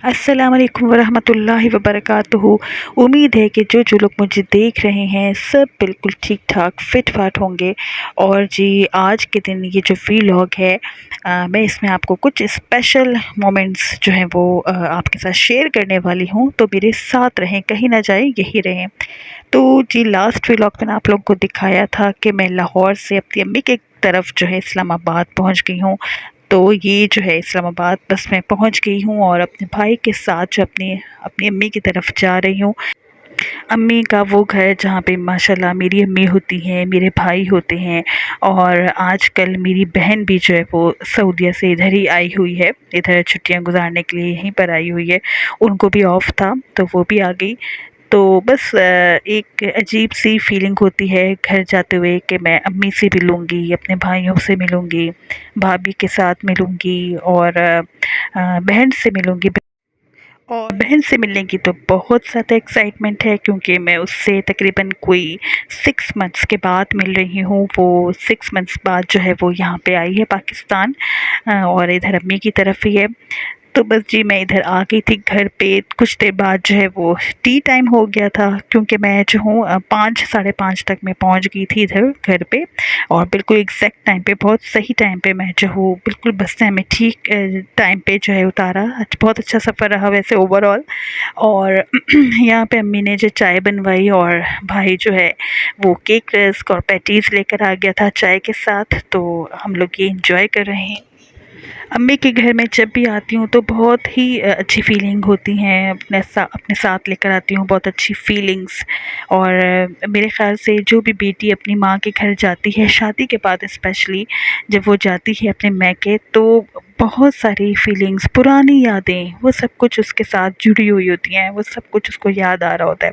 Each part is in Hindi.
अस्सलाम वालेकुम वरहमतुल्लाहि वबरकातुहू। उम्मीद है कि जो जो लोग मुझे देख रहे हैं सब बिल्कुल ठीक ठाक फिट फाट होंगे। और जी आज के दिन ये जो वीलॉग है मैं इसमें आपको कुछ स्पेशल मोमेंट्स जो हैं वो आपके साथ शेयर करने वाली हूँ, तो मेरे साथ रहें, कहीं ना जाए, यही रहें। तो जी लास्ट वीलॉग में आप लोगों को दिखाया था कि मैं लाहौर से अपनी अम्मी के तरफ जो है इस्लामाबाद पहुंच गई हूँ। तो ये जो है इस्लामाबाद बस मैं पहुंच गई हूँ और अपने भाई के साथ जो अपनी अपनी अम्मी की तरफ जा रही हूँ। अम्मी का वो घर जहाँ पे माशाल्लाह मेरी अम्मी होती हैं, मेरे भाई होते हैं। और आजकल मेरी बहन भी जो है वो सऊदीया से इधर ही आई हुई है, इधर छुट्टियां गुजारने के लिए यहीं पर आई हुई है। उनको भी ऑफ था तो वो भी आ गई। तो बस एक अजीब सी फीलिंग होती है घर जाते हुए कि मैं अम्मी से मिलूँगी, अपने भाइयों से मिलूँगी, भाभी के साथ मिलूँगी और बहन से मिलूँगी। और बहन से मिलने की तो बहुत ज़्यादा एक्साइटमेंट है, क्योंकि मैं उससे तकरीबन कोई 6 मंथ्स के बाद मिल रही हूँ। वो 6 मंथ्स बाद जो है वो यहाँ पे आई है पाकिस्तान, और इधर अम्मी की तरफ ही है। तो बस जी मैं इधर आ गई थी घर पे, कुछ देर बाद जो है वो टी टाइम हो गया था, क्योंकि मैं जो हूँ 5 साढ़े 5 तक मैं पहुँच गई थी इधर घर पे। और बिल्कुल एग्जैक्ट टाइम पे, बहुत सही टाइम पे मैं जो हूँ बिल्कुल बस ने हमें ठीक टाइम पे जो है उतारा। बहुत अच्छा सफ़र रहा वैसे ओवरऑल। और यहाँ पे अम्मी ने जो चाय बनवाई और भाई जो है वो केक रस्क और पैटीज़ लेकर आ गया था चाय के साथ, तो हम लोग ये इंजॉय कर रहे हैं। अम्मी के घर में जब भी आती हूँ तो बहुत ही अच्छी फीलिंग होती हैं, अपने साथ लेकर आती हूँ बहुत अच्छी फीलिंग्स। और मेरे ख़्याल से जो भी बेटी अपनी माँ के घर जाती है शादी के बाद, स्पेशली जब वो जाती है अपने मैके, तो बहुत सारी फीलिंग्स, पुरानी यादें, वो सब कुछ उसके साथ जुड़ी हुई होती हैं, वो सब कुछ उसको याद आ रहा होता है।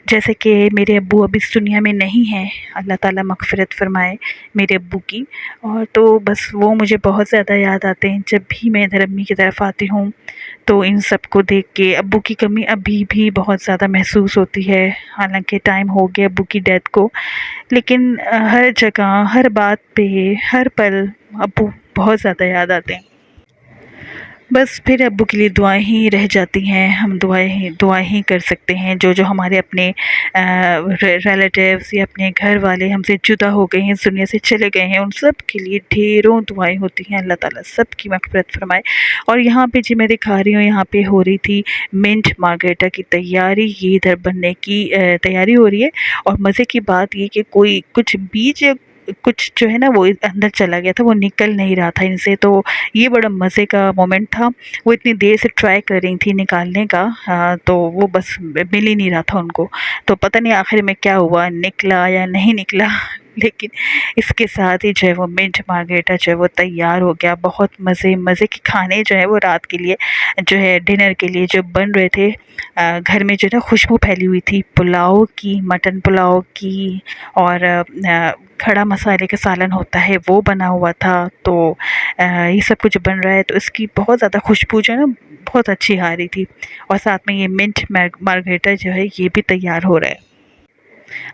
जैसे कि मेरे अब्बू अभी इस दुनिया में नहीं हैं, अल्लाह ताला मग़फ़िरत फ़रमाए मेरे अब्बू की। और तो बस वो मुझे बहुत ज़्यादा याद आते हैं जब भी मैं इधर अम्मी की तरफ आती हूँ। तो इन सब को देख के अब्बू की कमी अभी भी बहुत ज़्यादा महसूस होती है, हालांकि टाइम हो गया अब्बू की डेथ को। लेकिन हर जगह, हर बात पे, हर पल अब्बू बहुत ज़्यादा याद आते हैं। बस फिर अब्बू के लिए दुआएं ही रह जाती हैं, हम दुआएं ही कर सकते हैं। जो जो हमारे अपने रिलेटिव्स या अपने घर वाले हमसे जुदा हो गए हैं, इस दुनिया से चले गए हैं, उन सब के लिए ढेरों दुआएं होती हैं। अल्लाह ताला सब की मग़फ़िरत फ़रमाए। और यहाँ पे जी मैं दिखा रही हूँ, यहाँ पे हो रही थी मिंट मार्गरेटा की तैयारी, ये इधर बनने की तैयारी हो रही है। और मज़े की बात ये कि कोई कुछ बीज, कुछ जो है ना वो अंदर चला गया था, वो निकल नहीं रहा था इनसे। तो ये बड़ा मज़े का मोमेंट था। वो इतनी देर से ट्राई कर रही थी निकालने का, तो वो बस मिल ही नहीं रहा था उनको। तो पता नहीं आखिर में क्या हुआ, निकला या नहीं निकला। लेकिन इसके साथ ही जो है वो मिंट मार्गरेटा जो है वो तैयार हो गया। बहुत मज़े मज़े के खाने जो है वो रात के लिए जो है डिनर के लिए जो बन रहे थे, घर में जो है ना खुशबू फैली हुई थी पुलाव की, मटन पुलाव की। और खड़ा मसाले का सालन होता है वो बना हुआ था। तो ये सब कुछ बन रहा है, तो इसकी बहुत ज़्यादा खुशबू जो है ना बहुत अच्छी आ रही थी। और साथ में ये मिंट मार्गरेटा जो है ये भी तैयार हो रहा है।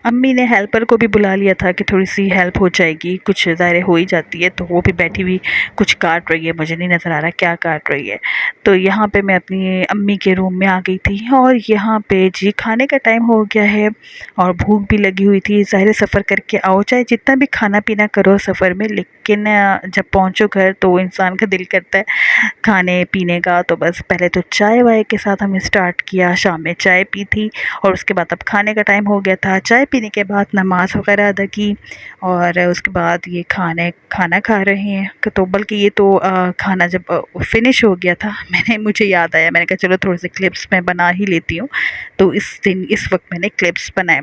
अम्मी ने हेल्पर को भी बुला लिया था कि थोड़ी सी हेल्प हो जाएगी, कुछ ज़ाहिर हो ही जाती है। तो वो भी बैठी हुई कुछ काट रही है, मुझे नहीं नज़र आ रहा क्या काट रही है। तो यहाँ पे मैं अपनी अम्मी के रूम में आ गई थी और यहाँ पे जी खाने का टाइम हो गया है और भूख भी लगी हुई थी। ज़ाहिर सफ़र करके आओ, चाहे जितना भी खाना पीना करो सफ़र में, लेकिन जब पहुँचो घर तो इंसान का दिल करता है खाने पीने का। तो बस पहले तो चाय वाय के साथ हमें स्टार्ट किया, शाम में चाय पी थी। और उसके बाद अब खाने का टाइम हो गया था, चाय पीने के बाद नमाज़ वगैरह अदा की। और उसके बाद ये खाना खा रहे हैं। तो बल्कि ये तो खाना जब फिनिश हो गया था, मुझे याद आया, मैंने कहा चलो थोड़े से क्लिप्स मैं बना ही लेती हूँ। तो इस वक्त मैंने क्लिप्स बनाए।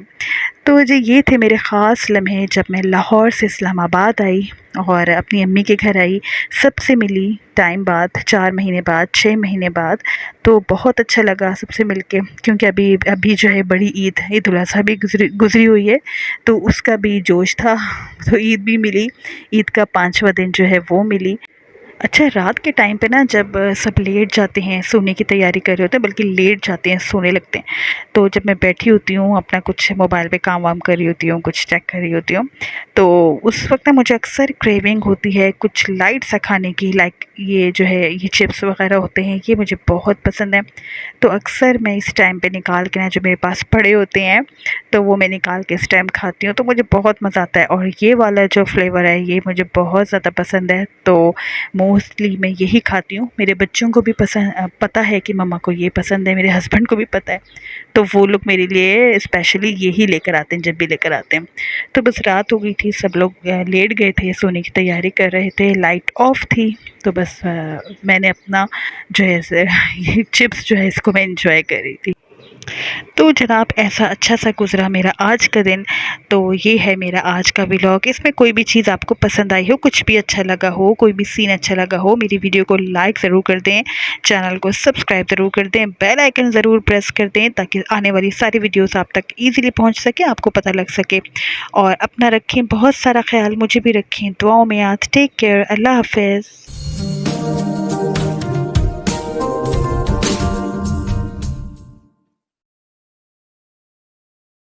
तो जी ये थे मेरे ख़ास लम्हे जब मैं लाहौर से इस्लामाबाद आई और अपनी अम्मी के घर आई, सबसे मिली टाइम बाद, 4 महीने बाद, 6 महीने बाद। तो बहुत अच्छा लगा सबसे मिलके, क्योंकि अभी अभी जो है बड़ी ईद उल अज़हा भी गुज़री हुई है, तो उसका भी जोश था। तो ईद भी मिली, ईद का 5वां दिन जो है वो मिली। अच्छा, रात के टाइम पे ना जब सब लेट जाते हैं, सोने की तैयारी कर रहे होते हैं, बल्कि लेट जाते हैं, सोने लगते हैं, तो जब मैं बैठी होती हूँ अपना कुछ मोबाइल पे काम वाम कर रही होती हूँ, कुछ चेक कर रही होती हूँ, तो उस वक्त ना मुझे अक्सर क्रेविंग होती है कुछ लाइट सा खाने की। लाइक ये जो है ये चिप्स वगैरह होते हैं, ये मुझे बहुत पसंद है। तो अक्सर मैं इस टाइम पे निकाल के ना, जो मेरे पास पड़े होते हैं, तो वो मैं निकाल के इस टाइम खाती हूँ, तो मुझे बहुत मज़ा आता है। और ये वाला जो फ्लेवर है ये मुझे बहुत ज़्यादा पसंद है, तो मोस्टली मैं यही खाती हूँ। मेरे बच्चों को भी पसंद, पता है कि मम्मा को ये पसंद है, मेरे हस्बैंड को भी पता है, तो वो लोग मेरे लिए स्पेशली यही लेकर आते हैं जब भी लेकर आते हैं। तो बस रात हो गई थी, सब लोग लेट गए थे, सोने की तैयारी कर रहे थे, लाइट ऑफ थी, तो बस मैंने अपना जो है ये चिप्स जो है इसको मैं एंजॉय कर रही थी। तो जनाब ऐसा अच्छा सा गुज़रा मेरा आज का दिन। तो ये है मेरा आज का व्लॉग। इसमें कोई भी चीज़ आपको पसंद आई हो, कुछ भी अच्छा लगा हो, कोई भी सीन अच्छा लगा हो, मेरी वीडियो को लाइक ज़रूर कर दें, चैनल को सब्सक्राइब ज़रूर कर दें, बेल आइकन ज़रूर प्रेस कर दें, ताकि आने वाली सारी वीडियोस आप तक ईज़िली पहुंच सके, आपको पता लग सके। और अपना रखें बहुत सारा ख्याल, मुझे भी रखें दुआओं में याद। टेक केयर, अल्लाह हाफ़िज़।